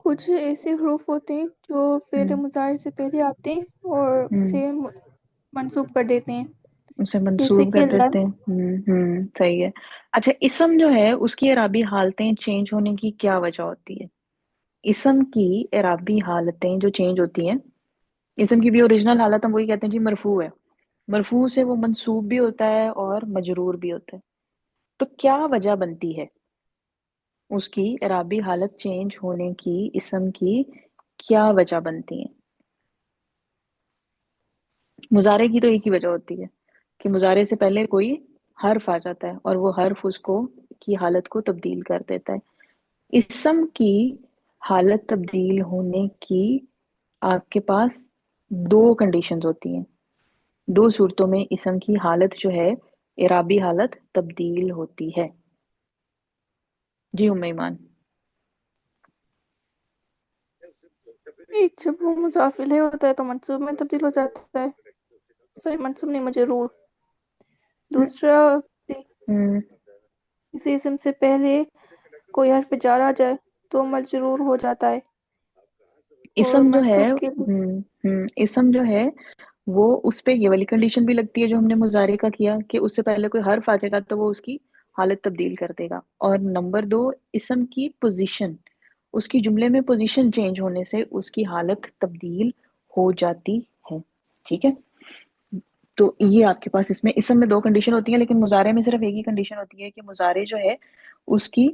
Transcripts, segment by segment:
کچھ ایسے حروف ہوتے ہیں جو فعل ہوں مضارع سے پہلے آتے ہیں اور ہوں اسے منسوب کر دیتے ہیں، اسے جیسے منسوب کر کہ دیتے لن۔ ہیں۔ صحیح ہے۔ اچھا، اسم جو ہے اس کی اعرابی حالتیں چینج ہونے کی کیا وجہ ہوتی ہے؟ اسم کی اعرابی حالتیں جو چینج ہوتی ہیں، اسم کی بھی اوریجنل حالت ہم وہی کہتے ہیں جی مرفوع ہے، مرفوع سے وہ منصوب بھی ہوتا ہے اور مجرور بھی ہوتا ہے، تو کیا وجہ بنتی ہے اس کی اعرابی حالت چینج ہونے کی؟ اسم کی کیا وجہ بنتی ہے؟ مضارع کی تو ایک ہی وجہ ہوتی ہے کہ مضارع سے پہلے کوئی حرف آ جاتا ہے اور وہ حرف اس کو کی حالت کو تبدیل کر دیتا ہے۔ اسم کی حالت تبدیل ہونے کی آپ کے پاس دو کنڈیشنز ہوتی ہیں، دو صورتوں میں اسم کی حالت جو ہے اعرابی حالت تبدیل ہوتی ہے۔ جی ام ایمان۔ ایک جب وہ مضاف الیہ ہوتا ہے تو منصوب میں تبدیل ہو جاتا ہے، سوری منصوب نہیں مجرور۔ دوسرا، ہم، کسی اسم سے پہلے کوئی حرف جار آ جائے تو مجرور ہو جاتا ہے، اور اسم جو ہے منصوب کے اسم جو ہے وہ اس پہ یہ والی کنڈیشن بھی لگتی ہے جو ہم نے مضارع کا کیا کہ اس سے پہلے کوئی حرف آ جائے گا تو وہ اس کی حالت تبدیل کر دے گا، اور نمبر دو، اسم کی پوزیشن، اس کی جملے میں پوزیشن چینج ہونے سے اس کی حالت تبدیل ہو جاتی ہے۔ ٹھیک ہے، تو یہ آپ کے پاس اس میں اسم میں دو کنڈیشن ہوتی ہیں، لیکن مضارع میں صرف ایک ہی کنڈیشن ہوتی ہے کہ مضارع جو ہے اس کی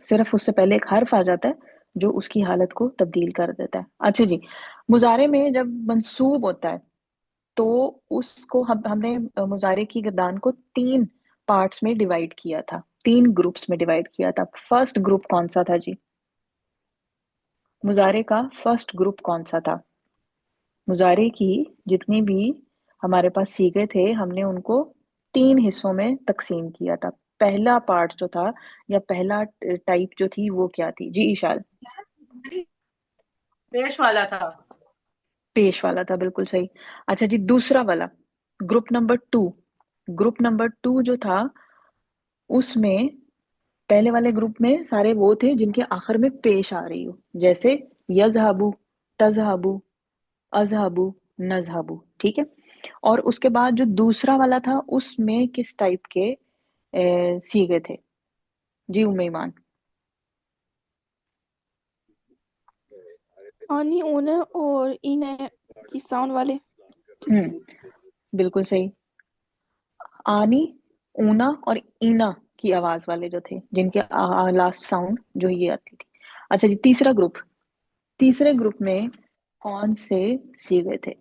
صرف اس سے پہلے ایک حرف آ جاتا ہے جو اس کی حالت کو تبدیل کر دیتا ہے۔ اچھا جی، مضارع میں جب منصوب ہوتا ہے تو اس کو ہم نے مضارع کی گردان کو تین پارٹس میں ڈیوائیڈ کیا تھا، تین گروپس میں ڈیوائیڈ کیا تھا۔ فرسٹ گروپ کون سا تھا جی؟ مضارع کا فرسٹ گروپ کون سا تھا؟ مضارع کی جتنی بھی ہمارے پاس صیغے تھے ہم نے ان کو تین حصوں میں تقسیم کیا تھا۔ پہلا پارٹ جو تھا یا پہلا ٹائپ جو تھی وہ کیا تھی جی اشال؟ پیش والا تھا۔ پیش والا تھا، بالکل صحیح۔ اچھا جی، دوسرا والا group number two, group number two جو تھا اس میں پہلے والے گروپ میں سارے وہ تھے جن کے آخر میں پیش آ رہی ہو، جیسے یذہبو، تذہبو، اذہبو، نذہبو، ٹھیک ہے۔ اور اس کے بعد جو دوسرا والا تھا اس میں کس ٹائپ کے صیغے تھے جی ام ایمان؟ آنی اونا اور اینا کی ساؤنڈ والے، جس ہوں بالکل صحیح، آنی، اونا اور اینا کی آواز والے جو تھے جن کے لاسٹ ساؤنڈ جو یہ آتی تھی۔ اچھا جی، تیسرا گروپ، تیسرے گروپ میں کون سے صیغے تھے؟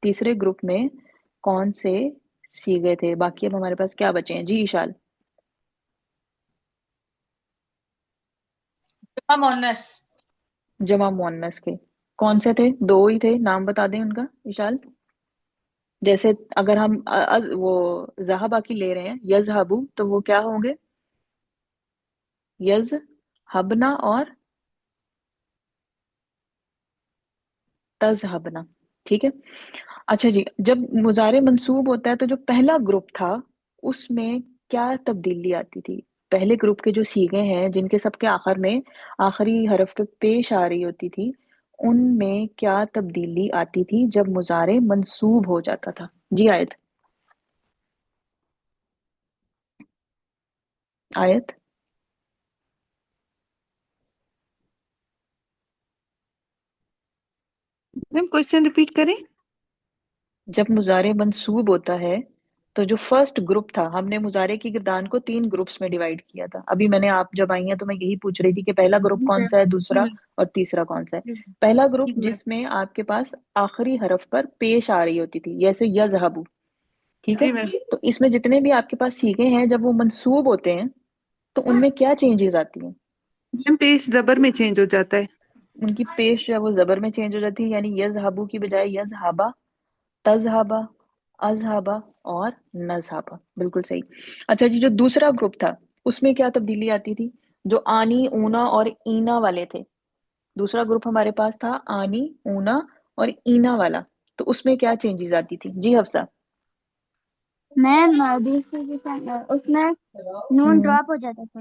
تیسرے گروپ میں کون سے صیغے تھے؟ باقی اب ہمارے پاس کیا بچے ہیں جی اشال؟ مونس۔ جمع مؤنث کے کون سے تھے؟ دو ہی تھے، نام بتا دیں ان کا اشال۔ جیسے اگر ہم وہ ذہبہ کی لے رہے ہیں یذہبو تو وہ کیا ہوں گے؟ یذہبنا اور تذہبنا، ٹھیک ہے۔ اچھا جی، جب مضارع منصوب ہوتا ہے تو جو پہلا گروپ تھا اس میں کیا تبدیلی آتی تھی؟ پہلے گروپ کے جو صیغے ہیں جن کے سب کے آخر میں آخری حرف پہ پیش آ رہی ہوتی تھی ان میں کیا تبدیلی آتی تھی جب مضارع منصوب ہو جاتا تھا جی آیت؟ آیت میم کوشچن ریپیٹ کریں۔ جب مضارع منصوب ہوتا ہے تو جو فرسٹ گروپ تھا، ہم نے مضارع کی گردان کو تین گروپس میں ڈیوائیڈ کیا تھا، ابھی میں نے آپ جب آئی ہیں تو میں یہی پوچھ رہی تھی کہ پہلا گروپ جی کون میم، سا ہے، جی دوسرا میم، اور تیسرا کون سا ہے؟ جی میم، پہلا گروپ ٹھیک میم۔ جس میں آپ کے پاس آخری حرف پر پیش آ رہی ہوتی تھی، جیسے یذہبو، ٹھیک ہے۔ جی میم، تو اس میں جتنے بھی آپ کے پاس صیغے ہیں جب وہ منصوب ہوتے ہیں تو ان میں کیا چینجز آتی ہیں؟ میم پیش زبر میں چینج ہو جاتا ہے۔ ان کی پیش جو ہے وہ زبر میں چینج ہو جاتی ہے، یعنی یذہبو کی بجائے یذہبا، تذہبا، اذہبا اور نذہبا، بالکل صحیح۔ اچھا جی، جو دوسرا گروپ تھا اس میں کیا تبدیلی آتی تھی؟ جو آنی، اونا اور اینا والے تھے، دوسرا گروپ ہمارے پاس تھا آنی، اونا اور اینا والا، تو اس میں کیا چینجز آتی تھی جی حفصہ؟ میم دوسرے کے ساتھ اس میں نون ہم، ڈراپ ہو جاتا تھا۔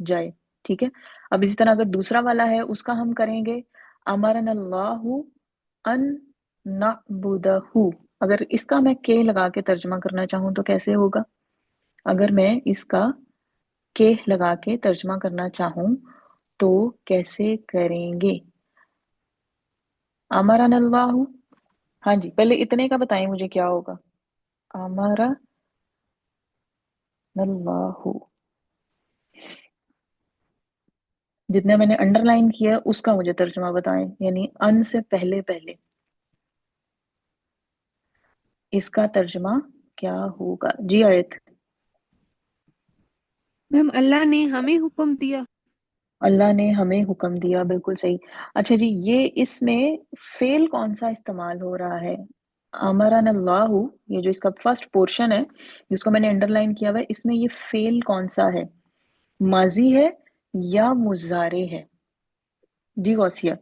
جائے. ٹھیک ہے. اب اسی طرح اگر دوسرا والا ہے اس کا ہم کریں گے امرنا اللہ ان نعبدہ. اگر اس کا میں کے لگا کے ترجمہ کرنا چاہوں تو کیسے ہوگا؟ اگر میں اس کا کے لگا کے ترجمہ کرنا چاہوں تو کیسے کریں گے؟ امرنا اللہ. ہاں جی، پہلے اتنے کا بتائیں مجھے کیا ہوگا. امرنا اللہ. جتنا میں نے انڈر لائن کیا ہے اس کا مجھے ترجمہ بتائیں، یعنی ان سے پہلے پہلے اس کا ترجمہ کیا ہوگا؟ جی آیت. میم اللہ نے ہمیں حکم دیا. اللہ نے ہمیں حکم دیا، بالکل صحیح. اچھا جی، یہ اس میں فعل کون سا استعمال ہو رہا ہے؟ امرن اللہ، یہ جو اس کا فرسٹ پورشن ہے جس کو میں نے انڈر لائن کیا ہوا ہے، اس میں یہ فعل کون سا ہے؟ ماضی ہے یا مضارع ہے؟ جی غوثیہ.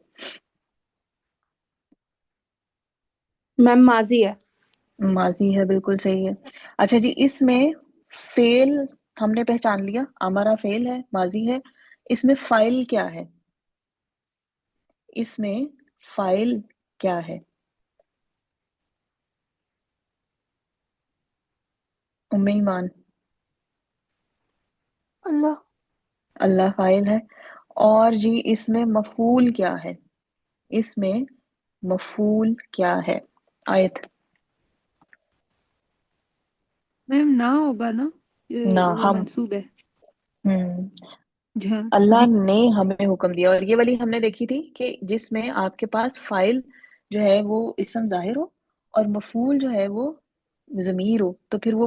میم ماضی ہے. ماضی ہے، بالکل صحیح ہے. اچھا جی، اس میں فعل ہم نے پہچان لیا، امرا فعل ہے، ماضی ہے. اس میں فاعل کیا ہے؟ اس میں فاعل کیا ہے؟ ام ایمان. اللہ. اللہ فاعل ہے. اور جی اس میں مفعول کیا ہے؟ اس میں مفعول کیا ہے؟ آیت. میم نہ ہوگا نا، نہ، وہ ہم. منصوب ہے. ہم جی ہاں اللہ جی. نے ہمیں حکم دیا. اور یہ والی ہم نے دیکھی تھی کہ جس میں آپ کے پاس فاعل جو ہے وہ اسم ظاہر ہو اور مفعول جو ہے وہ ضمیر ہو، تو پھر وہ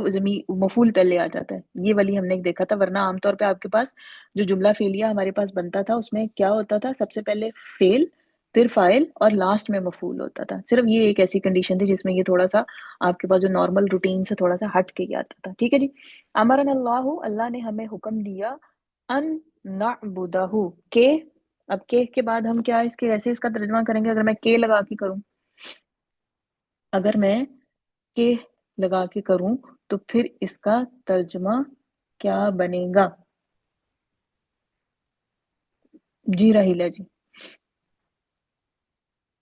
مفعول پہلے آ جاتا ہے. یہ والی ہم نے ایک دیکھا تھا. ورنہ عام طور پہ آپ کے پاس جو جملہ فعلیہ ہمارے پاس بنتا تھا اس میں کیا ہوتا تھا؟ سب سے پہلے فعل، پھر فاعل اور لاسٹ میں مفعول ہوتا تھا. صرف یہ ایک ایسی کنڈیشن تھی جس میں یہ تھوڑا سا آپ کے پاس جو نارمل روٹین سے تھوڑا سا ہٹ کے ہی آتا تھا. ٹھیک ہے جی. امرنا اللہ، اللہ نے ہمیں حکم دیا ان نعبدہ کے. اب کے بعد ہم کیا اس کے ایسے اس کا ترجمہ کریں گے؟ اگر میں کے لگا کے کروں، اگر میں کے لگا کے کروں تو پھر اس کا ترجمہ کیا بنے گا؟ جی راہیلہ جی.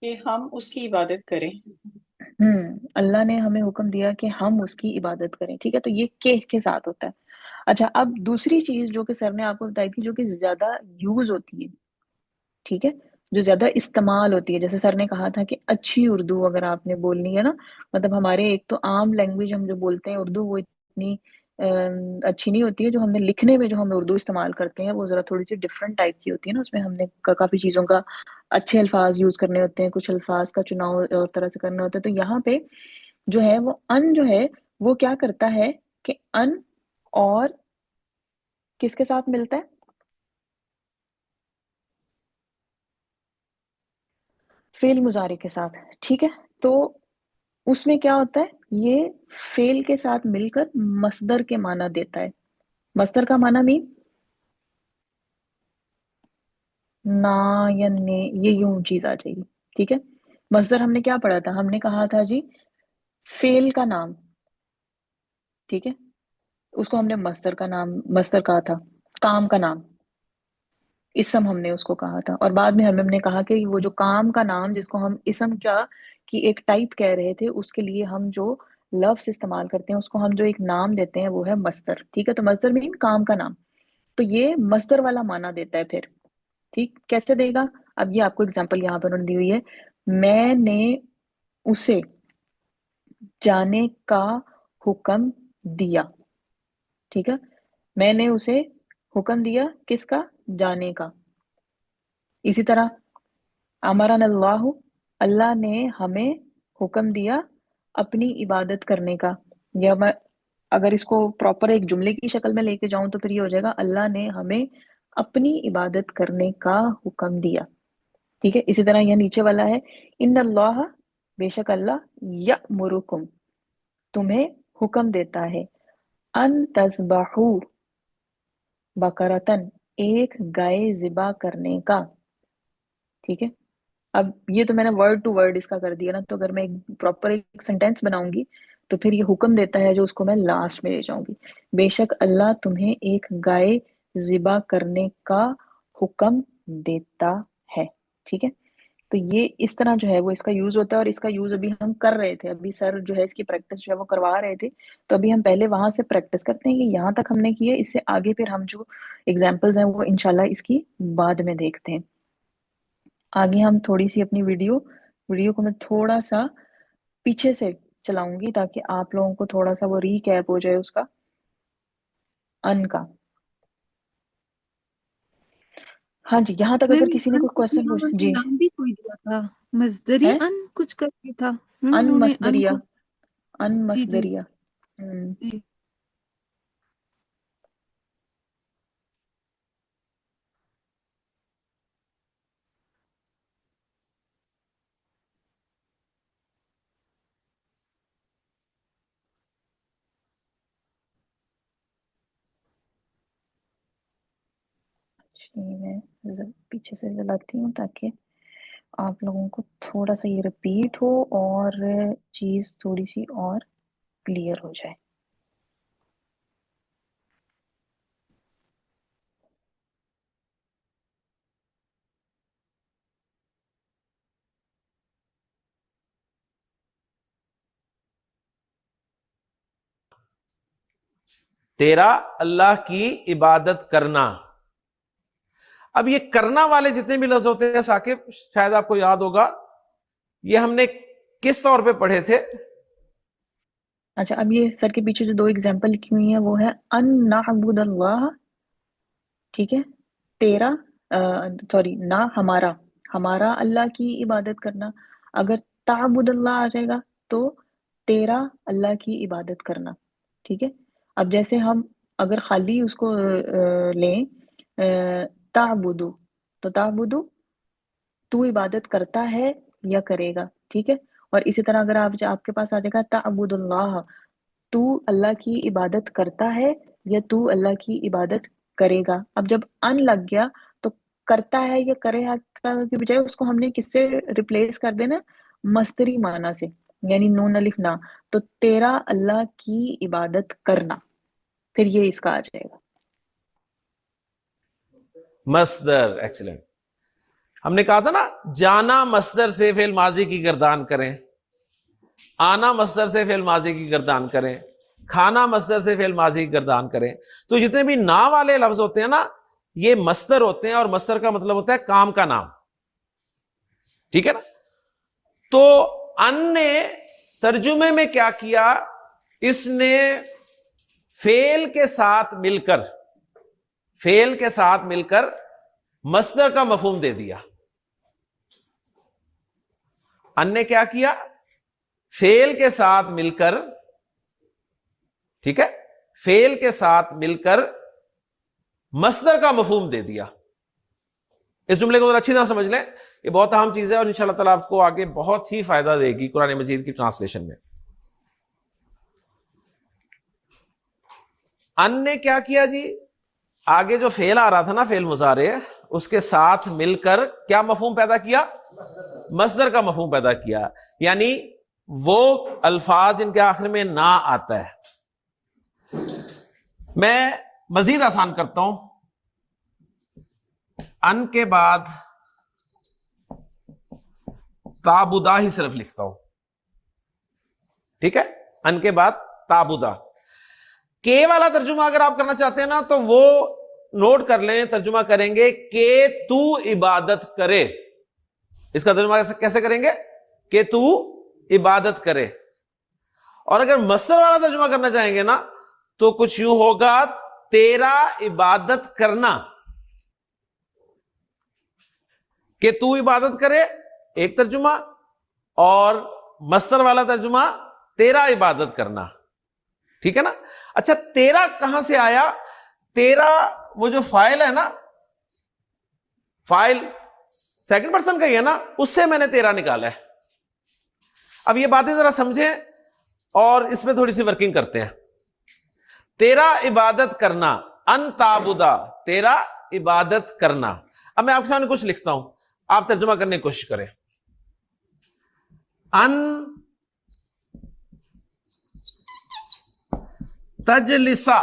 کہ ہم اس کی عبادت کریں. اللہ نے ہمیں حکم دیا کہ ہم اس کی عبادت کریں. ٹھیک ہے، تو یہ کے ساتھ ہوتا ہے. اچھا، اب دوسری چیز جو کہ سر نے آپ کو بتائی تھی جو کہ زیادہ یوز ہوتی ہے، ٹھیک ہے، جو زیادہ استعمال ہوتی ہے، جیسے سر نے کہا تھا کہ اچھی اردو اگر آپ نے بولنی ہے نا، مطلب ہمارے ایک تو عام لینگویج ہم جو بولتے ہیں اردو وہ اتنی اچھی نہیں ہوتی ہے. جو ہم نے لکھنے میں جو ہم اردو استعمال کرتے ہیں وہ ذرا تھوڑی سی ڈفرنٹ ٹائپ کی ہوتی ہے نا. اس میں ہم نے کافی چیزوں کا اچھے الفاظ یوز کرنے ہوتے ہیں، کچھ الفاظ کا چناؤ اور طرح سے کرنا ہوتا ہے. تو یہاں پہ جو ہے وہ ان جو ہے وہ کیا کرتا ہے کہ ان اور کس کے ساتھ ملتا ہے؟ فعل مضارع کے ساتھ. ٹھیک ہے، تو اس میں کیا ہوتا ہے؟ یہ فعل کے ساتھ مل کر مصدر کے معنی دیتا ہے. مصدر کا معنی مین نا یا نے، یہ یوں چیز آ جائے گی. ٹھیک ہے، مصدر ہم نے کیا پڑھا تھا؟ ہم نے کہا تھا جی فعل کا نام. ٹھیک ہے، اس کو ہم نے مصدر کا نام، مصدر کہا تھا. کام کا نام، اسم ہم نے اس کو کہا تھا. اور بعد میں ہم نے کہا کہ وہ جو کام کا نام جس کو ہم اسم کیا کی ایک ٹائپ کہہ رہے تھے، اس کے لیے ہم جو لفظ استعمال کرتے ہیں اس کو ہم جو ایک نام دیتے ہیں وہ ہے مصدر. ٹھیک ہے، تو مصدر مین کام کا نام. تو یہ مصدر والا معنی دیتا ہے. پھر ٹھیک کیسے دے گا؟ اب یہ آپ کو اگزامپل یہاں پر دی ہوئی ہے. میں نے اسے جانے کا حکم دیا. ٹھیک ہے، میں نے اسے حکم دیا کس کا؟ جانے کا. اسی طرح امرنا اللہ، اللہ نے ہمیں حکم دیا اپنی عبادت کرنے کا. یا میں اگر اس کو پراپر ایک جملے کی شکل میں لے کے جاؤں تو پھر یہ ہو جائے گا اللہ نے ہمیں اپنی عبادت کرنے کا حکم دیا. ٹھیک ہے، اسی طرح یہ نیچے والا ہے ان اللہ، بے شک اللہ یأمرکم، تمہیں حکم دیتا ہے ان تذبحوا بقرتن، ایک گائے ذبح کرنے کا. ٹھیک ہے، اب یہ تو میں نے ورڈ ٹو ورڈ اس کا کر دیا نا. تو اگر میں پراپر ایک سینٹینس بناؤں گی تو پھر یہ حکم دیتا ہے جو اس کو میں لاسٹ میں لے جاؤں گی. بے شک اللہ تمہیں ایک گائے ذبح کرنے کا حکم دیتا ہے. ٹھیک ہے، تو یہ اس طرح جو ہے وہ اس کا یوز ہوتا ہے، اور اس کا یوز ابھی ہم کر رہے تھے. ابھی سر جو ہے اس کی پریکٹس جو ہے وہ کروا رہے تھے، تو ابھی ہم پہلے وہاں سے پریکٹس کرتے ہیں کہ یہاں تک ہم نے کی ہے. اس سے آگے پھر ہم جو ایگزامپلز ہیں وہ انشاءاللہ اس کی بعد میں دیکھتے ہیں. آگے ہم تھوڑی سی اپنی ویڈیو کو میں تھوڑا سا پیچھے سے چلاؤں گی تاکہ آپ لوگوں کو تھوڑا سا وہ ریکیپ ہو جائے اس کا ان کا. ہاں جی، یہاں تک میم اگر یہ کسی نے ان کوئی کو پھر کوشچن پوچھ انہوں نے جی نام بھی کوئی دیا تھا، مصدری ہے ان کچھ کر کے تھا میم، ان انہوں نے ان مصدریہ، کو. ان جی جی مصدریہ. جی. میں پیچھے سے چلاتی ہوں تاکہ آپ لوگوں کو تھوڑا سا یہ ریپیٹ ہو اور چیز تھوڑی سی اور کلیئر ہو جائے. تیرا اللہ کی عبادت کرنا. اب یہ کرنا والے جتنے بھی لفظ ہوتے ہیں ثاقب، شاید آپ کو یاد ہوگا یہ ہم نے کس طور پہ پڑھے تھے؟ اچھا، اب یہ سر کے پیچھے جو 2 ایگزامپل لکھی ہوئی ہیں وہ ہے ان نعبد اللہ. ٹھیک ہے، تیرا سوری نہ ہمارا اللہ کی عبادت کرنا. اگر تعبد اللہ آ جائے گا تو تیرا اللہ کی عبادت کرنا. ٹھیک ہے، اب جیسے ہم اگر خالی اس کو لیں تعبدو، تو تعبدو تو عبادت کرتا ہے یا کرے گا. ٹھیک ہے، اور اسی طرح اگر آپ کے پاس آ جائے گا تعبد اللہ، تو اللہ کی عبادت کرتا ہے یا تو اللہ کی عبادت کرے گا. اب جب ان لگ گیا تو کرتا ہے یا کرے گا کی بجائے اس کو ہم نے کس سے ریپلیس کر دینا؟ مصدری معنی سے، یعنی نون الف نہ. تو تیرا اللہ کی عبادت کرنا، پھر یہ اس کا آ جائے گا مصدر. ایکسلنٹ. ہم نے کہا تھا نا جانا مصدر سے فعل ماضی کی گردان کریں، آنا مصدر سے فعل ماضی کی گردان کریں، کھانا مصدر سے فعل ماضی کی گردان کریں. تو جتنے بھی نا والے لفظ ہوتے ہیں نا یہ مصدر ہوتے ہیں، اور مصدر کا مطلب ہوتا ہے کام کا نام. ٹھیک ہے نا؟ تو ان نے ترجمے میں کیا کیا؟ اس نے فعل کے ساتھ مل کر مصدر کا مفہوم دے دیا. ان نے کیا کیا؟ فعل کے ساتھ مل کر، ٹھیک ہے، فعل کے ساتھ مل کر مصدر کا مفہوم دے دیا. اس جملے کو اچھی طرح سمجھ لیں، یہ بہت اہم چیز ہے اور انشاءاللہ تعالیٰ آپ کو آگے بہت ہی فائدہ دے گی قرآن مجید کی ٹرانسلیشن میں. ان نے کیا کیا جی؟ آگے جو فعل آ رہا تھا نا، فعل مضارع، اس کے ساتھ مل کر کیا مفہوم پیدا کیا؟ مصدر کا مفہوم پیدا کیا. یعنی وہ الفاظ جن کے آخر میں نہ آتا ہے. میں مزید آسان کرتا ہوں، ان کے بعد تعبدہ ہی صرف لکھتا ہوں. ٹھیک ہے، ان کے بعد تعبدہ. کے والا ترجمہ اگر آپ کرنا چاہتے ہیں نا تو وہ نوٹ کر لیں، ترجمہ کریں گے کہ تو عبادت کرے. اس کا ترجمہ کیسے کریں گے؟ کہ تو عبادت کرے. اور اگر مصدر والا ترجمہ کرنا چاہیں گے نا تو کچھ یوں ہوگا، تیرا عبادت کرنا. کہ تو عبادت کرے ایک ترجمہ، اور مصدر والا ترجمہ تیرا عبادت کرنا. ٹھیک ہے نا؟ اچھا، تیرا کہاں سے آیا؟ تیرا وہ جو فاعل ہے نا، فاعل سیکنڈ پرسن کا ہی ہے نا، اس سے میں نے تیرا نکالا ہے. اب یہ باتیں ذرا سمجھیں اور اس میں تھوڑی سی ورکنگ کرتے ہیں. تیرا عبادت کرنا، ان تعبدا، تیرا عبادت کرنا. اب میں آپ کے سامنے کچھ لکھتا ہوں، آپ ترجمہ کرنے کی کوشش کریں. ان تجلسا،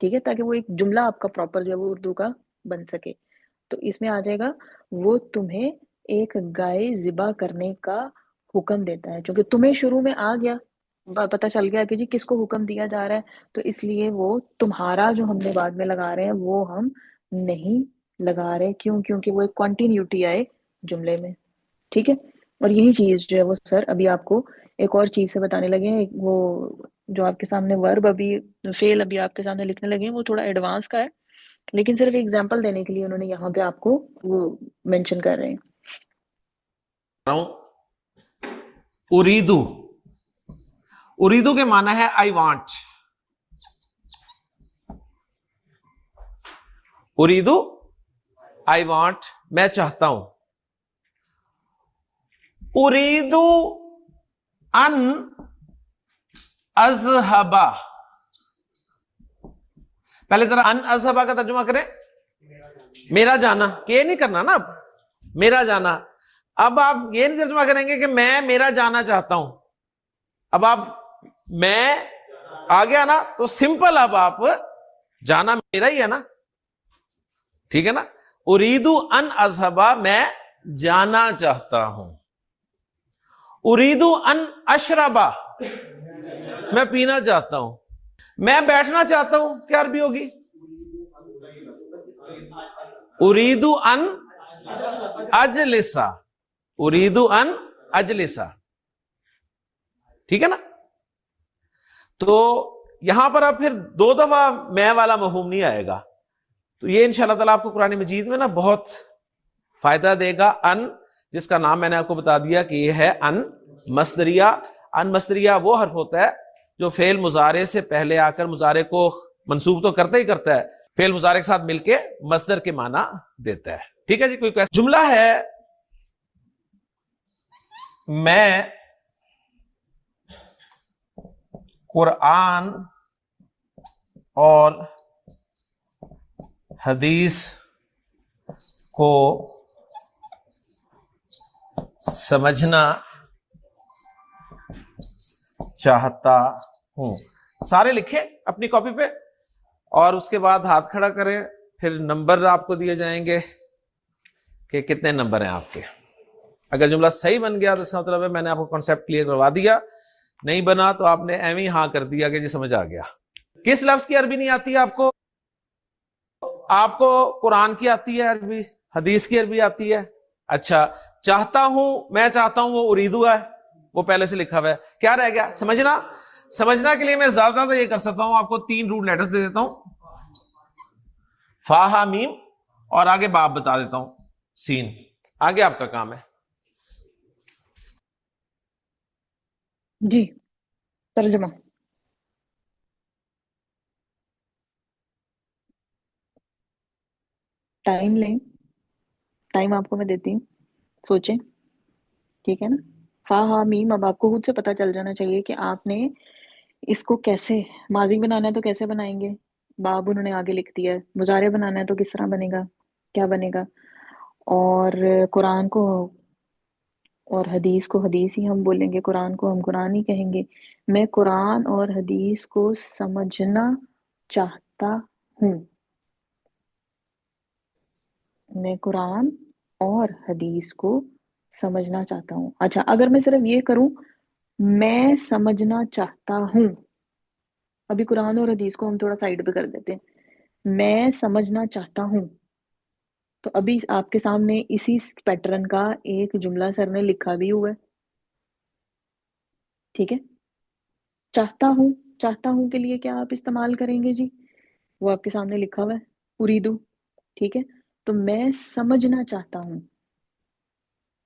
ٹھیک ہے، تاکہ وہ ایک جملہ آپ کا پراپر جو ہے وہ اردو کا بن سکے. تو اس میں آ جائے گا وہ تمہیں ایک گائے ذبح کرنے کا حکم دیتا ہے. چونکہ تمہیں شروع میں آ گیا، پتہ چل گیا کہ جی کس کو حکم دیا جا رہا ہے، تو اس لیے وہ تمہارا جو ہم نے بعد میں لگا رہے ہیں وہ ہم نہیں لگا رہے. کیوں؟ کیونکہ وہ ایک کنٹینیوٹی آئے جملے میں. ٹھیک ہے. اور یہی چیز جو ہے وہ سر ابھی آپ کو ایک اور چیز سے بتانے لگے ہیں. وہ جو آپ کے سامنے ورب ابھی فعل ابھی آپ کے سامنے لکھنے لگے ہیں وہ تھوڑا ایڈوانس کا ہے، لیکن صرف ایگزامپل دینے کے لیے انہوں نے یہاں پہ آپ کو وہ مینشن کر رہے ہیں. اریدو، اریدو کے معنی ہے آئی وانٹ. اریدو آئی وانٹ، میں چاہتا ہوں. اریدو ان اذهبا، پہلے ذرا ان اذهبا کا ترجمہ کریں. میرا جانا، کہ یہ نہیں کرنا نا، اب میرا جانا. اب آپ یہ نہیں ترجمہ کریں گے کہ میں میرا جانا چاہتا ہوں. اب آپ میں آ گیا نا تو سمپل، اب آپ جانا میرا ہی ہے نا. ٹھیک ہے نا. اریدو ان اذهبا، میں جانا چاہتا ہوں. اریدو ان اشربا، میں پینا چاہتا ہوں. میں بیٹھنا چاہتا ہوں، کیا عربی ہوگی؟ اریدو ان اجلسا، اریدو ان اجلسا. ٹھیک ہے نا. تو یہاں پر اب پھر دو دفعہ میں والا مفہوم نہیں آئے گا. تو یہ انشاءاللہ تعالیٰ آپ کو قرآن مجید میں نا بہت فائدہ دے گا. ان، جس کا نام میں نے آپ کو بتا دیا کہ یہ ہے ان مصدریہ. ان مصدریہ وہ حرف ہوتا ہے جو فعل مضارع سے پہلے آ کر مضارع کو منصوب تو کرتا ہی کرتا ہے، فعل مضارع کے ساتھ مل کے مصدر کے معنی دیتا ہے. ٹھیک ہے جی. کوئی جملہ ہے میں قرآن اور حدیث کو سمجھنا چاہتا ہوں. سارے لکھیں اپنی کاپی پہ اور اس کے بعد ہاتھ کھڑا کریں. پھر نمبر آپ کو دیے جائیں گے کہ کتنے نمبر ہیں آپ کے. اگر جملہ صحیح بن گیا تو اس کا مطلب ہے میں نے آپ کو کانسیپٹ کلیئر کروا دیا. نہیں بنا تو آپ نے ایویں ہاں کر دیا کہ جی سمجھ آ گیا. کس لفظ کی عربی نہیں آتی آپ کو؟ آپ کو قرآن کی آتی ہے عربی، حدیث کی عربی آتی ہے. اچھا، چاہتا ہوں، میں چاہتا ہوں، وہ اریدو ہے، وہ پہلے سے لکھا ہوا ہے. کیا رہ گیا؟ سمجھنا. سمجھنا کے لیے میں زیادہ زیادہ یہ کر سکتا ہوں، آپ کو 3 روٹ لیٹرز دے دیتا ہوں، فا ہا میم، اور آگے باب بتا دیتا ہوں، سین. آگے آپ کا کام ہے. جی ترجمہ. ٹائم لیں، ٹائم آپ کو میں دیتی ہوں، سوچیں. ٹھیک ہے نا. فا ہا میم، اب آپ کو خود سے پتہ چل جانا چاہیے کہ آپ نے اس کو کیسے ماضی بنانا ہے تو کیسے بنائیں گے. باب انہوں نے آگے لکھ دیا ہے. مضارع بنانا ہے تو کس طرح بنے گا، کیا بنے گا. اور قرآن کو اور حدیث کو حدیث ہی ہم بولیں گے، قرآن کو ہم قرآن ہی کہیں گے. میں قرآن اور حدیث کو سمجھنا چاہتا ہوں. میں قرآن اور حدیث کو سمجھنا چاہتا ہوں. اچھا، اگر میں صرف یہ کروں میں سمجھنا چاہتا ہوں، ابھی قرآن اور حدیث کو ہم تھوڑا سائڈ پہ کر دیتے ہیں، میں سمجھنا چاہتا ہوں. تو ابھی آپ کے سامنے اسی پیٹرن کا ایک جملہ سر نے لکھا بھی ہوا ہے. ٹھیک ہے. چاہتا ہوں، چاہتا ہوں کے لیے کیا آپ استعمال کریں گے جی؟ وہ آپ کے سامنے لکھا ہوا ہے، اریدو. ٹھیک ہے. تو میں سمجھنا چاہتا ہوں.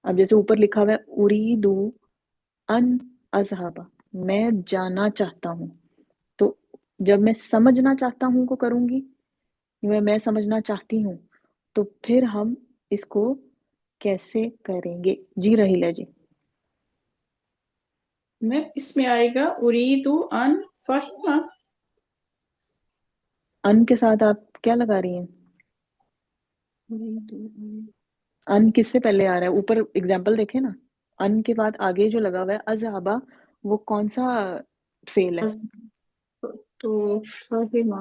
اب جیسے اوپر لکھا ہوا ہے اریدو ان اذهب، میں جانا چاہتا ہوں. تو جب میں سمجھنا چاہتا ہوں کو کروں گی، میں سمجھنا چاہتی ہوں، تو پھر ہم اس کو کیسے کریں گے جی؟ رحیلہ جی. میں اس میں آئے گا اریدو ان فہمہ. ان کے ساتھ آپ کیا لگا رہی ہیں؟ ان کس سے پہلے آ رہا ہے؟ اوپر اگزامپل دیکھیں نا، ان کے بعد آگے جو لگا ہوا ہے اذهب، وہ کون سا فعل ہے؟ تو فہمہ.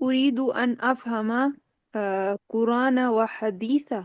أريد أن أفهم قرآن وحديثا.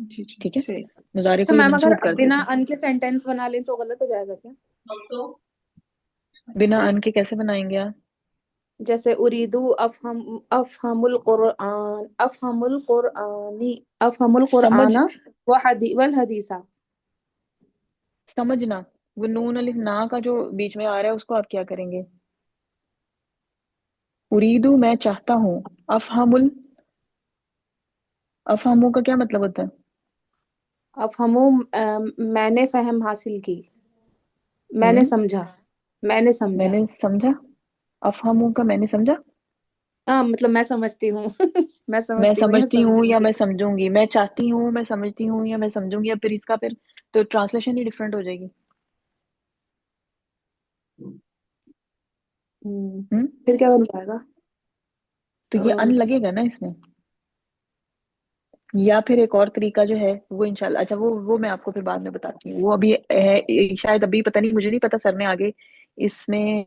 جی جی ٹھیک ہے، صحیح. مضارع اچھا کو یہ میم، اگر منصوب کر بنا دیتے ان کے سینٹینس بنا لیں تو غلط ہو جائے گا کیا؟ ہیں. بنا ان کے کیسے بنائیں گے آپ؟ جیسے اریدو افہم القرآن، افہم القرآنی، افہم القرآن والحدیث. سمجھنا، وہ نون الف نا کا جو بیچ میں آ رہا ہے اس کو آپ کیا کریں گے؟ اریدو میں چاہتا ہوں، افہمو کا کیا مطلب ہوتا ہے؟ افہمو میں نے فہم حاصل کی، میں نے سمجھا، میں نے میں سمجھا. نے سمجھا، افہمو کا میں نے سمجھا، ہاں مطلب میں سمجھتی ہوں میں میں سمجھتی ہوں یا سمجھتی ہوں سمجھوں یا گی. میں سمجھوں گی، میں چاہتی ہوں، میں سمجھتی ہوں یا میں سمجھوں گی. اب پھر اس کا پھر تو ٹرانسلیشن ہی ڈفرینٹ ہو جائے گی. پھر کیا بن جائے گا؟ تو یہ ان لگے گا نا اس میں. یا پھر ایک اور طریقہ جو ہے وہ انشاءاللہ، اچھا وہ میں آپ کو پھر بعد میں بتاتی ہوں. وہ ابھی ہے شاید، ابھی پتہ نہیں، مجھے نہیں پتا سر نے آگے اس میں